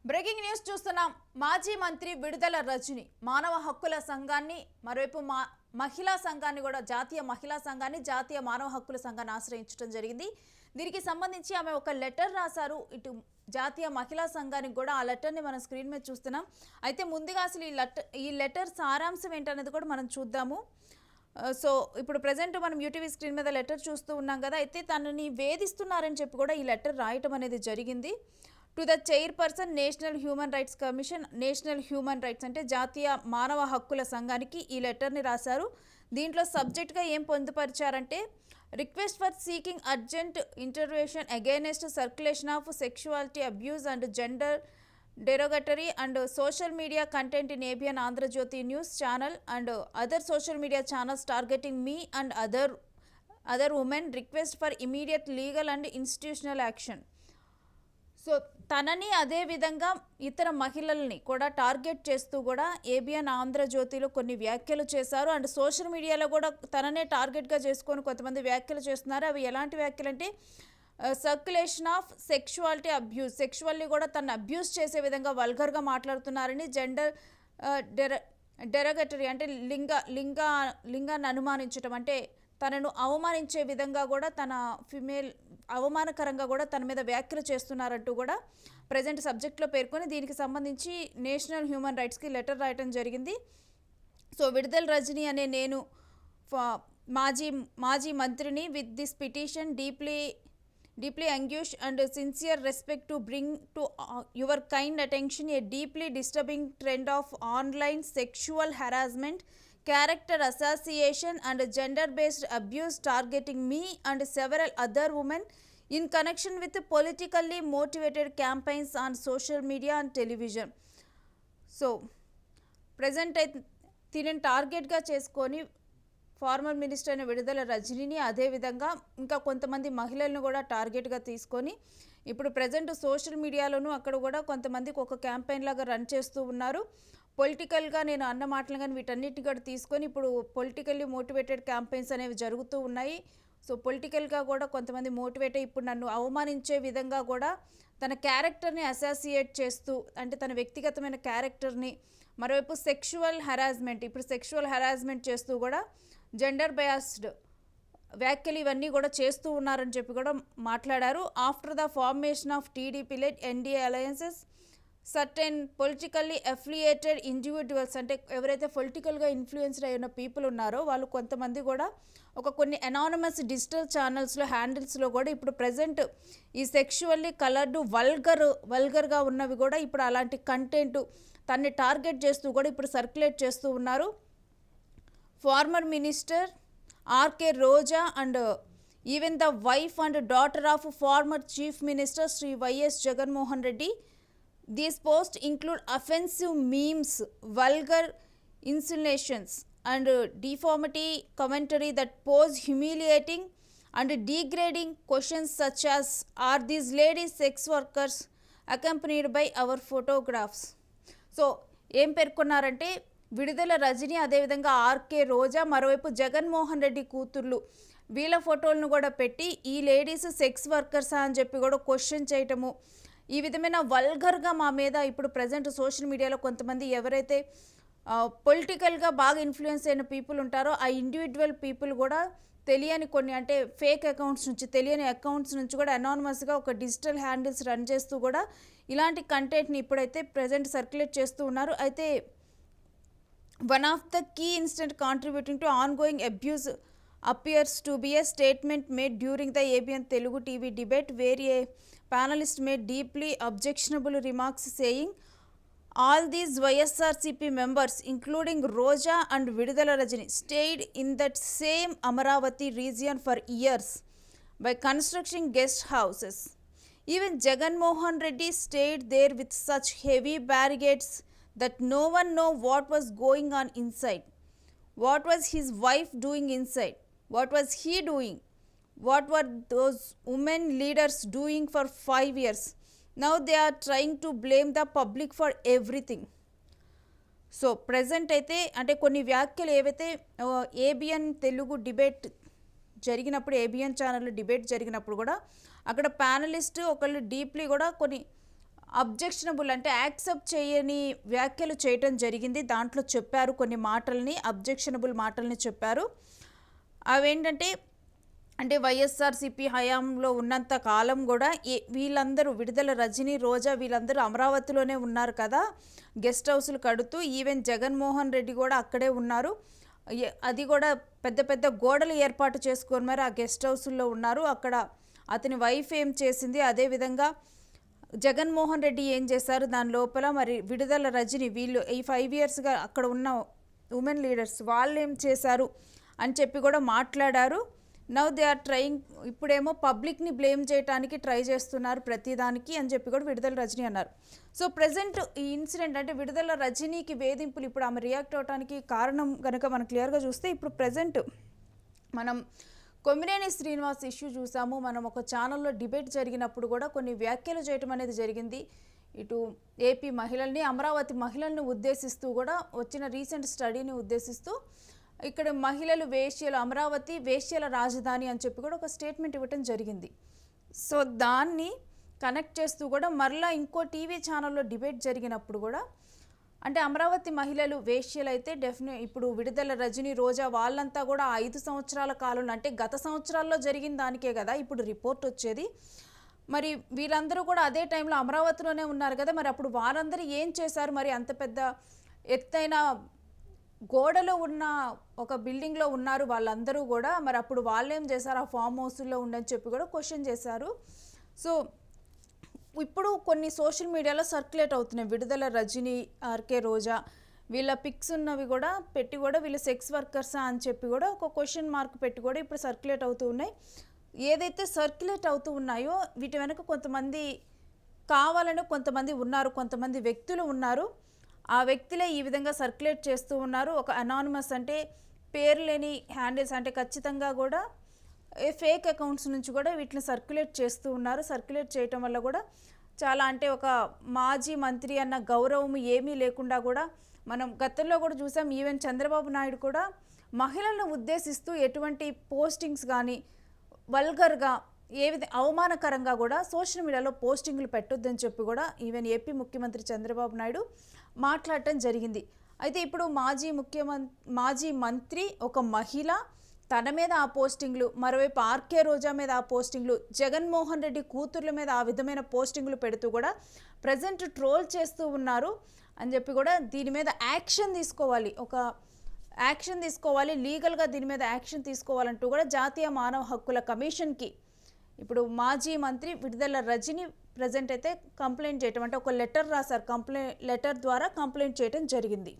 Breaking news చూస్తున్నాం. మాజీ మంత్రి విడుదల రజని మానవ హక్కుల సంఘాన్ని మరోవైపు మహిళా సంఘాన్ని కూడా జాతీయ మహిళా సంఘాన్ని జాతీయ మానవ హక్కుల సంఘాన్ని ఆశ్రయించడం జరిగింది. దీనికి సంబంధించి ఆమె ఒక లెటర్ రాశారు. ఇటు జాతీయ మహిళా సంఘానికి కూడా ఆ లెటర్ని మనం స్క్రీన్ మీద చూస్తున్నాం. అయితే ముందుగా అసలు ఈ లెటర్ సారాంశం ఏంటనేది కూడా మనం చూద్దాము. సో ఇప్పుడు ప్రజెంట్ మనం యూటీవీ స్క్రీన్ మీద లెటర్ చూస్తూ ఉన్నాం కదా. అయితే తనని వేధిస్తున్నారని చెప్పి కూడా ఈ లెటర్ రాయటం అనేది జరిగింది. To the chairperson national human rights commission, national human rights అంటే జాతీయ మానవ హక్కుల సంఘానికి ఈ లెటర్ని రాశారు. దీంట్లో సబ్జెక్ట్గా ఏం పొందుపరిచారంటే request for seeking urgent intervention against circulation of sexuality abuse and gender derogatory and social media content in ABN Andhra-Jyoti News channel and other social media channels targeting me and other women. Request for immediate legal and institutional action. So తనని అదే విధంగా ఇతర మహిళల్ని కూడా target చేస్తూ కూడా ABN ఆంధ్రజ్యోతిలో కొన్ని వ్యాఖ్యలు చేశారు. అండ్ సోషల్ మీడియాలో కూడా తననే టార్గెట్గా చేసుకొని కొంతమంది వ్యాఖ్యలు చేస్తున్నారు. అవి ఎలాంటి వ్యాఖ్యలు అంటే circulation of sexuality abuse, sexually కూడా తను అబ్యూస్ చేసే విధంగా వల్గర్గా మాట్లాడుతున్నారని, జెండర్ డెరగటరీ అంటే లింగాన్ని అనుమానించడం అంటే తనను అవమానించే విధంగా కూడా తన ఫిమేల్ అవమానకరంగా కూడా తన మీద వ్యాఖ్యలు చేస్తున్నారంటూ కూడా ప్రజెంట్ సబ్జెక్ట్లో పేర్కొని దీనికి సంబంధించి నేషనల్ హ్యూమన్ రైట్స్కి లెటర్ రాయటం జరిగింది. సో విడుదల రజని అనే నేను మాజీ మంత్రిని with this petition deeply anguished and sincere respect to bring to your kind attention a deeply disturbing trend of online sexual harassment, character association and gender-based abuse targeting me and several other women in connection with politically motivated campaigns on social media and television. So, present దీనిని టార్గెట్గా చేసుకొని farmer minister అయిన విడుదల రజనీని అదేవిధంగా ఇంకా కొంతమంది మహిళలను కూడా టార్గెట్గా తీసుకొని ఇప్పుడు ప్రజెంట్ సోషల్ మీడియాలోనూ అక్కడ కూడా కొంతమందికి ఒక క్యాంపెయిన్ లాగా రన్ చేస్తూ ఉన్నారు. పొలిటికల్గా నేను అన్న మాటలు కానీ వీటన్నిటిని కూడా తీసుకొని ఇప్పుడు పొలిటికల్లీ మోటివేటెడ్ క్యాంపెయిన్స్ అనేవి జరుగుతూ ఉన్నాయి. సో పొలిటికల్గా కూడా కొంతమంది మోటివేట్ అయ్యి ఇప్పుడు నన్ను అవమానించే విధంగా కూడా తన క్యారెక్టర్ని అసోసియేట్ చేస్తూ అంటే తన వ్యక్తిగతమైన క్యారెక్టర్ని, మరోవైపు సెక్షువల్ హెరాస్మెంట్, ఇప్పుడు సెక్షువల్ హెరాస్మెంట్ చేస్తూ కూడా జెండర్ బయాస్డ్ వ్యాఖ్యలు ఇవన్నీ కూడా చేస్తూ ఉన్నారని చెప్పి కూడా మాట్లాడారు. After the formation of TDP lead NDA alliances certain politically affiliated individuals అంటే ఎవరైతే పొలిటికల్గా ఇన్ఫ్లుయెన్స్డ్ అయిన పీపుల్ ఉన్నారో వాళ్ళు కొంతమంది కూడా కొన్ని అనానమస్ డిజిటల్ ఛానల్స్లో హ్యాండిల్స్లో కూడా ఇప్పుడు ప్రజెంట్ ఈ సెక్షువల్లీ కలర్డ్ వల్గర్గా ఉన్నవి కూడా ఇప్పుడు అలాంటి కంటెంట్ తన్ని టార్గెట్ చేస్తూ కూడా ఇప్పుడు సర్క్యులేట్ చేస్తూ ఉన్నారు. Former minister RK Roja and even the wife and daughter of former chief minister Shri YS Jaganmohan Reddy. These post include offensive memes, vulgar insinuations and deformity commentary that pose humiliating and degrading questions such as, are these ladies sex workers, accompanied by our photographs. So ఏం పేర్కొన్నారంటే విడుదల రజని అదేవిధంగా RK రోజా మరోవైపు జగన్మోహన్ రెడ్డి కూతుర్లు వీళ్ళ ఫోటోలను కూడా పెట్టి ఈ లేడీస్ సెక్స్ వర్కర్సా అని చెప్పి కూడా క్వశ్చన్ చేయటము, ఈ విధమైన వల్గర్గా మా మీద ఇప్పుడు ప్రజెంట్ సోషల్ మీడియాలో కొంతమంది ఎవరైతే పొలిటికల్గా బాగా ఇన్ఫ్లుయెన్స్ అయిన పీపుల్ ఉంటారో ఆ ఇండివిజువల్ పీపుల్ కూడా తెలియని కొన్ని అంటే ఫేక్ అకౌంట్స్ నుంచి, తెలియని అకౌంట్స్ నుంచి కూడా అనానమస్గా ఒక డిజిటల్ హ్యాండిల్స్ రన్ చేస్తూ కూడా ఇలాంటి కంటెంట్ని ఇప్పుడైతే ప్రజెంట్ సర్క్యులేట్ చేస్తూ ఉన్నారు. అయితే one of the key incident contributing to ongoing abuse appears to be a statement made during the ABN Telugu TV debate where a panelist made deeply objectionable remarks saying all these YSRCP members including Roja and Vidudala Rajani stayed in that same Amaravati region for years by constructing guest houses. Even Jagan Mohan Reddy stayed there with such heavy barricades that no one know what was going on inside. What was his wife doing inside? What was he doing? What were those women leaders doing for 5 years? Now they are trying to blame the public for everything. So present అయితే అంటే కొన్ని వ్యాఖ్యలు ఏవైతే ABN Telugu debate జరిగినప్పుడు, ABN ఛానల్లో debate జరిగినప్పుడు కూడా అక్కడ ప్యానలిస్ట్ ఒకళ్ళు డీప్లీ కూడా కొన్ని అబ్జెక్షనబుల్ అంటే యాక్సెప్ట్ చేయని వ్యాఖ్యలు చేయటం జరిగింది. దాంట్లో చెప్పారు కొన్ని మాటల్ని, అబ్జెక్షనబుల్ మాటల్ని చెప్పారు. అవేంటంటే అంటే వైఎస్ఆర్సీపీ హయాంలో ఉన్నంత కాలం కూడా వీళ్ళందరూ విడుదల రజనీ, రోజా వీళ్ళందరూ అమరావతిలోనే ఉన్నారు కదా, గెస్ట్ హౌస్లు కడుతూ. ఈవెన్ జగన్మోహన్ రెడ్డి కూడా అక్కడే ఉన్నారు. అది కూడా పెద్ద పెద్ద గోడలు ఏర్పాటు చేసుకొని మరి ఆ గెస్ట్ హౌస్లో ఉన్నారు. అక్కడ అతని వైఫ్ ఏం చేసింది, అదేవిధంగా జగన్మోహన్ రెడ్డి ఏం చేశారు, దాని లోపల మరి విడుదల రజని వీళ్ళు ఈ 5 ఇయర్స్గా అక్కడ ఉన్న ఉమెన్ లీడర్స్ వాళ్ళు ఏం చేశారు అని చెప్పి కూడా మాట్లాడారు. నౌ దే ఆర్ ట్రయింగ్, ఇప్పుడేమో పబ్లిక్ని బ్లేమ్ చేయడానికి ట్రై చేస్తున్నారు ప్రతిదానికి అని చెప్పి కూడా విడుదల రజని అన్నారు. సో ప్రజెంట్ ఈ ఇన్సిడెంట్ అంటే విడుదల రజనీకి వేధింపులు ఇప్పుడు ఆమె రియాక్ట్ అవడానికి కారణం కనుక మనం క్లియర్గా చూస్తే, ఇప్పుడు ప్రజెంట్ మనం కొమ్మినేని శ్రీనివాస్ ఇష్యూ చూసాము. మనం ఒక ఛానల్లో డిబేట్ జరిగినప్పుడు కూడా కొన్ని వ్యాఖ్యలు చేయటం అనేది జరిగింది. ఇటు ఏపీ మహిళల్ని, అమరావతి మహిళల్ని ఉద్దేశిస్తూ కూడా వచ్చిన రీసెంట్ స్టడీని ఉద్దేశిస్తూ ఇక్కడ మహిళలు వేశ్యలు, అమరావతి వేశ్యల రాజధాని అని చెప్పి కూడా ఒక స్టేట్మెంట్ ఇవ్వటం జరిగింది. సో దాన్ని కనెక్ట్ చేస్తూ కూడా మరలా ఇంకో టీవీ ఛానల్లో డిబేట్ జరిగినప్పుడు కూడా అంటే అమరావతి మహిళలు వేశ్యలు అయితే ఇప్పుడు విడుదల రజనీ, రోజా వాళ్ళంతా కూడా 5 సంవత్సరాల కాలంలో అంటే గత సంవత్సరాల్లో జరిగిన దానికే కదా ఇప్పుడు రిపోర్ట్ వచ్చేది. మరి వీళ్ళందరూ కూడా అదే టైంలో అమరావతిలోనే ఉన్నారు కదా, మరి అప్పుడు వారందరూ ఏం చేశారు, మరి అంత పెద్ద ఎత్తైన గోడలో ఉన్న ఒక బిల్డింగ్లో ఉన్నారు వాళ్ళందరూ కూడా, మరి అప్పుడు వాళ్ళు ఏం చేశారు ఆ ఫామ్ హౌస్లో ఉండని చెప్పి కూడా క్వశ్చన్ చేశారు. సో ఇప్పుడు కొన్ని సోషల్ మీడియాలో సర్క్యులేట్ అవుతున్నాయి విడుదల రజనీ, ఆర్కే రోజా వీళ్ళ పిక్స్ ఉన్నవి కూడా పెట్టి కూడా వీళ్ళు సెక్స్ వర్కర్సా అని చెప్పి కూడా ఒక క్వశ్చన్ మార్క్ పెట్టి కూడా ఇప్పుడు సర్క్యులేట్ అవుతూ ఉన్నాయి. ఏదైతే సర్క్యులేట్ అవుతూ ఉన్నాయో వీటి వెనక కొంతమంది కావాలని కొంతమంది ఉన్నారు, కొంతమంది వ్యక్తులు ఉన్నారు. ఆ వ్యక్తులే ఈ విధంగా సర్క్యులేట్ చేస్తూ ఉన్నారు. ఒక అనానిమస్ అంటే పేరు లేని హ్యాండిల్స్ అంటే ఖచ్చితంగా కూడా ఫేక్ అకౌంట్స్ నుంచి కూడా వీటిని సర్క్యులేట్ చేస్తూ ఉన్నారు. సర్క్యులేట్ చేయటం వల్ల కూడా చాలా అంటే ఒక మాజీ మంత్రి అన్న గౌరవం ఏమీ లేకుండా కూడా మనం గతంలో కూడా చూసాం. ఈవెన్ చంద్రబాబు నాయుడు కూడా మహిళలను ఉద్దేశిస్తూ ఎటువంటి పోస్టింగ్స్ కానీ వల్గర్గా అవమానకరంగా కూడా సోషల్ మీడియాలో పోస్టింగ్లు పెట్టొద్దని చెప్పి కూడా ఈవెన్ ఏపీ ముఖ్యమంత్రి చంద్రబాబు నాయుడు మాట్లాడటం జరిగింది. అయితే ఇప్పుడు మాజీ మంత్రి ఒక మహిళ తన మీద ఆ పోస్టింగ్లు, మరోవైపు ఆర్కే రోజా మీద ఆ పోస్టింగ్లు, జగన్మోహన్ రెడ్డి కూతుర్ల మీద ఆ విధమైన పోస్టింగ్లు పెడుతూ కూడా ప్రజెంట్ ట్రోల్ చేస్తూ ఉన్నారు అని చెప్పి కూడా దీని మీద యాక్షన్ తీసుకోవాలి, లీగల్గా దీని మీద యాక్షన్ తీసుకోవాలంటూ కూడా జాతీయ మానవ హక్కుల కమిషన్కి ఇప్పుడు మాజీ మంత్రి విడుదల రజనీ ప్రజెంట్ అయితే కంప్లైంట్ చేయటం అంటే ఒక లెటర్ రాశారు, లెటర్ ద్వారా కంప్లైంట్ చేయడం జరిగింది.